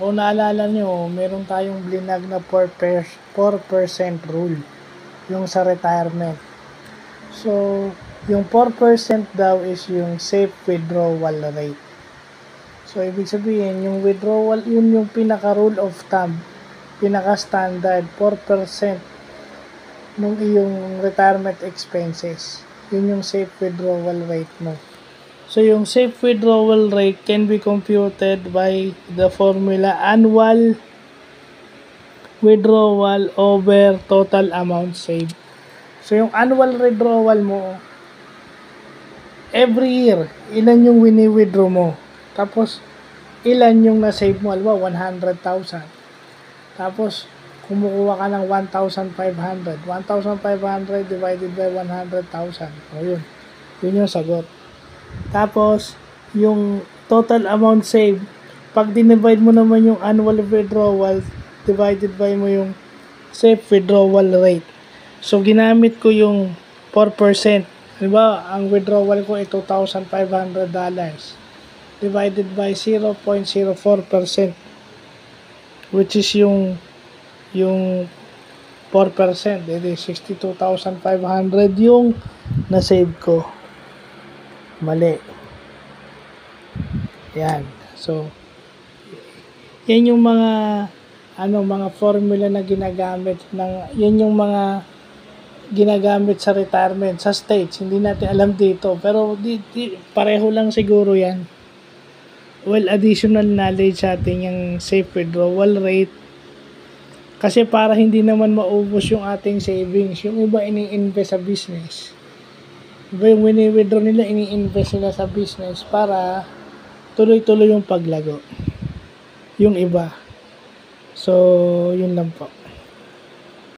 Kung naalala nyo, meron tayong blinag na 4% rule, yung sa retirement. So, yung 4% daw is yung safe withdrawal rate. So, ibig sabihin, yung withdrawal, yun yung pinaka-rule of thumb, pinaka-standard, 4% nung iyong retirement expenses. Yun yung safe withdrawal rate mo. So, yung safe withdrawal rate can be computed by the formula annual withdrawal over total amount saved. So, yung annual withdrawal mo, every year, ilan yung wini-withdraw mo. Tapos, ilan yung na-save mo. Alba, 100,000. Tapos, kumukuha ka ng 1,500. 1,500 divided by 100,000. O yun. Yun yung sagot. Tapos, yung total amount saved, pag dinivide mo naman yung annual withdrawal, divided by mo yung safe withdrawal rate. So, ginamit ko yung 4%. Diba, ang withdrawal ko ay $2,500. Divided by 0.04%. Which is yung 4%. Edi 62,500 yung na-save ko. Mali. Yan. So, yan yung mga formula na ginagamit yan yung mga ginagamit sa retirement sa States. Hindi natin alam dito, pero pareho lang siguro yan. Well, additional knowledge sa ating yung safe withdrawal rate. Kasi para hindi naman maubos yung ating savings. Yung iba ini-invest sa business. Iba yung wini-withdraw nila, ini-invest nila sa business para tuloy-tuloy yung paglago. Yung iba. So, yun lang po.